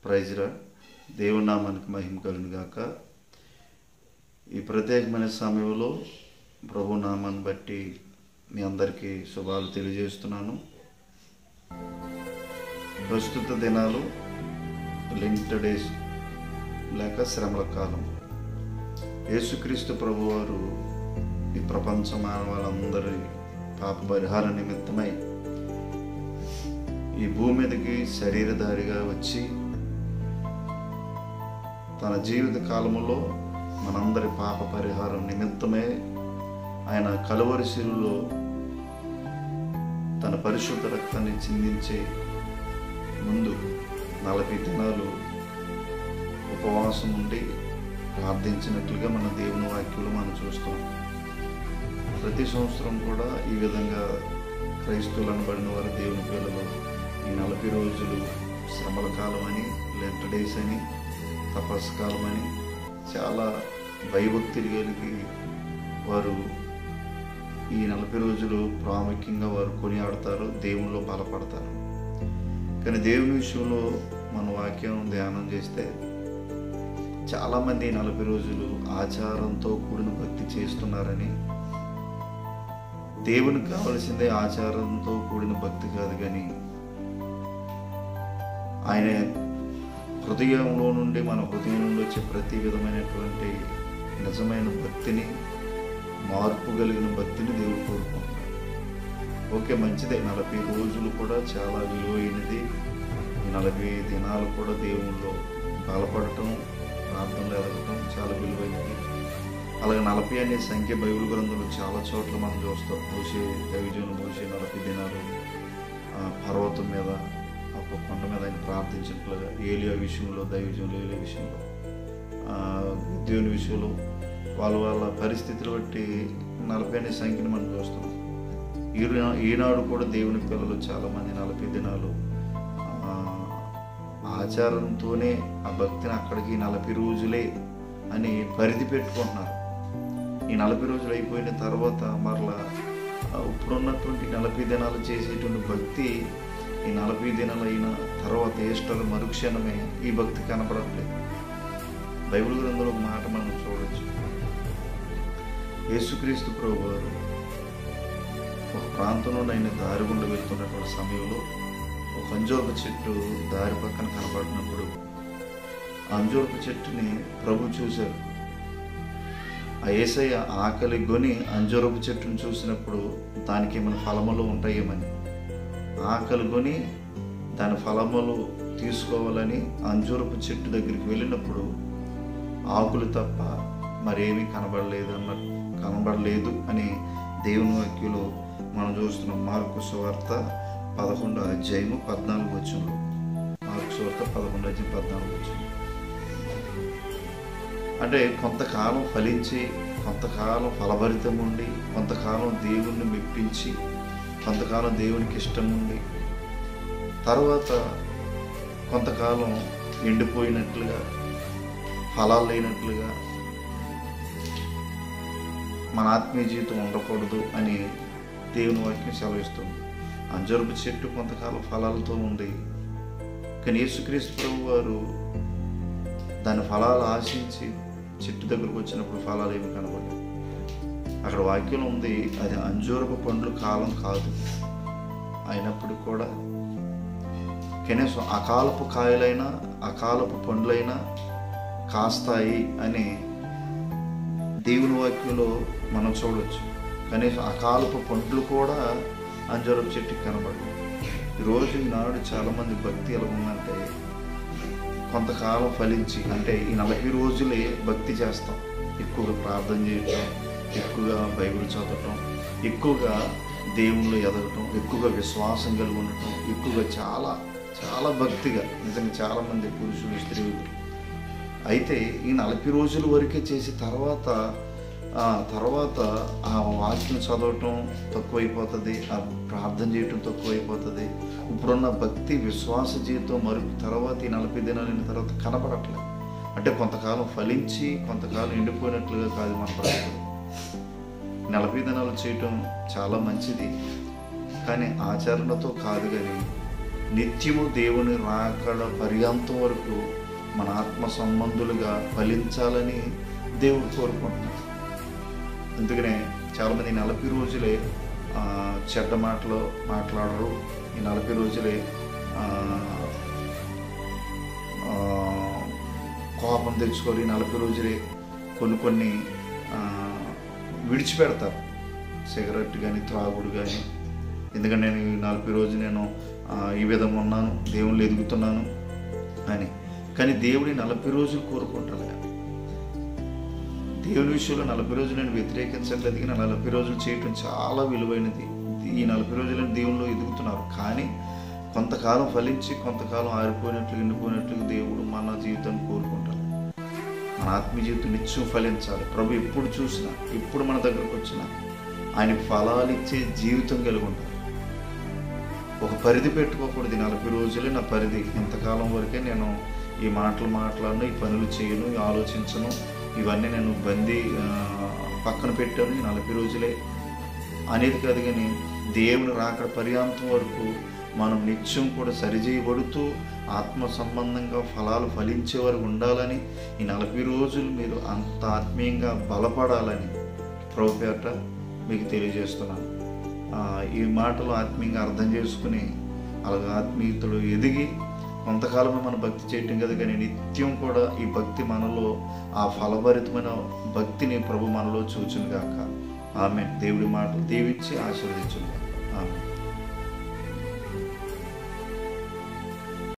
Praise lord. దేవుని నామానికి మహిమ కలుగును గాక. ఈ ప్రత్యేకమైన సమయంలో ప్రభు నామాన్ని బట్టి మీ అందరికీ శుభాలు తెలియజేస్తున్నాను. ప్రస్తుత దినాలు లెంట్ డేస్ లేక శ్రమల కాలం. యేసుక్రీస్తు ప్రభువారు ఈ ప్రపంచ మానవాళ్ళందరి పాప పరిహార నిమిత్తమై ఈ భూమి మీదకి శరీరధారిగా వచ్చి తన జీవిత కాలంలో మనందరి పాప పరిహారం నిమిత్తమే ఆయన కలువరి శిలువలో తన పరిశుద్ధ రక్తాన్ని చిందించే ముందు 40 దినాలు ఉపవాసం ఉండి ప్రార్థించినట్లుగా మన దేవుని వాక్యంలో మనం చూస్తాం. ప్రతి సంవత్సరం కూడా ఈ విధంగా క్రైస్తవులు అనబడిన వారు దేవుని పిల్లలు ఈ 40 రోజులు శ్రమల కాలం అని, లెంట్ డేస్ అని, తపస్సు కాలం అని చాలా భయభక్తులు కలిగి వారు ఈ 40 రోజులు ప్రాముఖ్యంగా వారు కొనియాడతారు, దేవునిలో బలపడతారు. కానీ దేవుని విషయంలో మన వాక్యం ధ్యానం చేస్తే చాలామంది 40 రోజులు ఆచారంతో కూడిన భక్తి చేస్తున్నారని, దేవునికి కావలసిందే ఆచారంతో కూడిన భక్తి కాదు, కానీ ఆయన హృదయంలో నుండి మన హృదయం నుండి వచ్చే ప్రతి విధమైనటువంటి నిజమైన భక్తిని, మార్పు కలిగిన భక్తిని దేవుడు కోరుకుంటున్నాడు. ఓకే, మంచిదే. 40 రోజులు కూడా చాలా విలువైనది. ఈ 40 దినాలు కూడా దేవుల్లో బలపడటం, ప్రార్థనలు ఎదగటం చాలా విలువైనది. అలాగే 40 అనే సంఖ్య బైబిల్ గ్రంథంలో చాలా చోట్ల మనం చూస్తాం. దైవజనులు మోషే 40 దినాలు పర్వతం మీద, ఒక కొండ మీద ఆయన ప్రార్థించినట్లుగా, ఏలియా విషయంలో, దైవజనులు ఏలియా విషయంలో, దేవుని విషయంలో వాళ్ళ పరిస్థితులు బట్టి 40 అనే సంఖ్యను మనం చూస్తున్నాం. ఈనాడు కూడా దేవుని పిల్లలు చాలామంది 40 దినాలు ఆచారంతోనే ఆ భక్తిని అక్కడికి 40 రోజులే అని పరిధి పెట్టుకుంటున్నారు. ఈ 40 రోజులు అయిపోయిన తర్వాత మరలా ఇప్పుడున్నటువంటి 40 దినాలు చేసేటువంటి భక్తి ఈ 40 దినాలు అయిన తర్వాత ఈస్టర్ మరుక్షణమే ఈ భక్తి కనపడట్లేదు. బైబిల్ గ్రంథంలో ఒక మాట మనం చూడవచ్చు. యేసుక్రీస్తు ప్రభువారు ఒక ప్రాంతంలో ఆయన దారి గుండా వెళ్తున్నటువంటి సమయంలో ఒక అంజూరపు చెట్టు దారి పక్కన కనపడినప్పుడు ఆ అంజూరపు చెట్టుని ప్రభు చూశారు. ఆ యేసయ్య ఆకలి కొని అంజూరపు చెట్టును చూసినప్పుడు దానికి ఏమైనా ఫలములు ఉంటాయేమని, ఆకలి కొని దాని ఫలములు తీసుకోవాలని అంజూరపు చెట్టు దగ్గరికి వెళ్ళినప్పుడు ఆకులు తప్ప మరేమీ కనబడలేదు అని దేవుని వాక్యంలో మనం చూస్తున్నాం. మార్కు సువార్త 11వ అధ్యాయము 14వ వచనంలో. మార్కు సువార్త 11వ అధ్యాయం 14వ వచనం. అంటే కొంతకాలం ఫలించి, కొంతకాలం ఫలభరితం ఉండి, కొంతకాలం దేవుణ్ణి మెప్పించి, కొంతకాలం దేవునికి ఇష్టం ఉండి, తర్వాత కొంతకాలం ఎండిపోయినట్లుగా, ఫలాలు లేనట్లుగా మన ఆత్మీయ జీవితం ఉండకూడదు అని దేవుని వాక్యం సెలవిస్తుంది. అంజూరపు చెట్టు కొంతకాలం ఫలాలతో ఉంది, కానీ యేసుక్రీస్తు ప్రభు వారు దాని ఫలాలు ఆశించి చెట్టు దగ్గరకు వచ్చినప్పుడు ఫలాలు ఏమి కనబడలేదు. అక్కడ వాక్యం ఉంది, అది అంజూరపు పండ్లు కాలం కాదు అయినప్పుడు కూడా కనీసం అకాలపు కాయలైనా, అకాలపు పండ్లైనా కాస్తాయి అని దేవుని వాక్యంలో మనం చూడవచ్చు. కనీసం అకాలపు పండ్లు కూడా అంజూరపు చెట్టుకి కనబడదు. ఈరోజు ఈనాడు చాలామంది భక్తి ఎలా ఉందంటే, కొంతకాలం ఫలించి, అంటే ఈ 40 రోజులే భక్తి చేస్తాం, ఎక్కువగా ప్రార్థన చేయటం, ఎక్కువగా బైబిల్ చదవటం, ఎక్కువగా దేవుళ్ళు ఎదగటం, ఎక్కువగా విశ్వాసం కలిగి ఉండటం, ఎక్కువగా చాలా చాలా భక్తిగా, నిజంగా చాలామంది పురుషులు, స్త్రీలు అయితే ఈ 40 రోజుల వరకే చేసి తర్వాత ఆ వాక్యం చదవటం తక్కువైపోతుంది, ఆ ప్రార్థన చేయటం తక్కువైపోతుంది. ఇప్పుడున్న భక్తి విశ్వాస జీవితం తర్వాత ఈ 40 దినాలైన తర్వాత కనపడట్లేదు. అంటే కొంతకాలం ఫలించి కొంతకాలం ఎండిపోయినట్లుగా కాదు మన పరిస్థితి. 40 దినాలు చేయటం చాలా మంచిది, కానీ ఆచరణతో కాదు. కానీ నిత్యము దేవుని రాకడ పర్యంతం వరకు మన ఆత్మ సంబంధులుగా ఫలించాలని దేవుడు కోరుకుంటున్నాడు. అందుకనే చాలామంది 40 రోజులే చెడ్డ మాటలు మాట్లాడరు. ఈ 40 రోజులే కోపం తెచ్చుకొని 40 రోజులే కొన్ని విడిచిపెడతారు. సిగరెట్ కానీ త్రాగుడు కానీ. ఎందుకంటే నేను ఈ 40 రోజులు నేను ఈ విధంగా ఉన్నాను, దేవుళ్ళు ఎదుగుతున్నాను అని. కానీ దేవుడి 40 రోజులు కోరుకుంటాడు. దేవుని విషయంలో 40 రోజులు నేను వ్యతిరేకించట్లేదు, కానీ 40 రోజులు చేయటం చాలా విలువైనది. ఈ 40 రోజులను దేవుళ్ళు ఎదుగుతున్నారు. కానీ కొంతకాలం ఫలించి కొంతకాలం ఆరిపోయినట్లు ఎండిపోయినట్లు దేవుడు మన జీవితాన్ని కోరుకుంటాడు. మన ఆత్మీయ జీవితం నిత్యం ఫలించాలి. ప్రభు ఎప్పుడు చూసినా, ఎప్పుడు మన దగ్గరకు వచ్చినా ఆయన ఫలాలు ఇచ్చే జీవితం కలిగి ఉంటారు. ఒక పరిధి పెట్టుకోకూడదు. 40 రోజులే నా పరిధి, ఇంతకాలం వరకే నేను ఈ మాటలు మాట్లాడను, ఈ పనులు చేయను, ఆలోచించను, ఇవన్నీ నేను పక్కన పెట్టాను, ఈ 40 రోజులే అనేది కాదు. కానీ దేవుని రాకడ పర్యాంతం వరకు మనం నిత్యం కూడా సరిచేయబడుతూ ఆత్మ సంబంధంగా ఫలాలు ఫలించే వరకు ఉండాలని, ఈ 40 రోజులు మీరు అంత ఆత్మీయంగా బలపడాలని ప్రభు పేరట మీకు తెలియజేస్తున్నాను. ఈ మాటలు ఆత్మీయంగా అర్థం చేసుకుని అలాగే ఆత్మీయతలో ఎదిగి కొంతకాలమే మన భక్తి చేయటం కదా, కానీ నిత్యం కూడా ఈ భక్తి మనలో ఆ ఫలభరితమైన భక్తిని ప్రభు మనలో చూచును గాక. ఆమె దేవుడి మాటలు దీవించి ఆశీర్వదించును. ఆమె.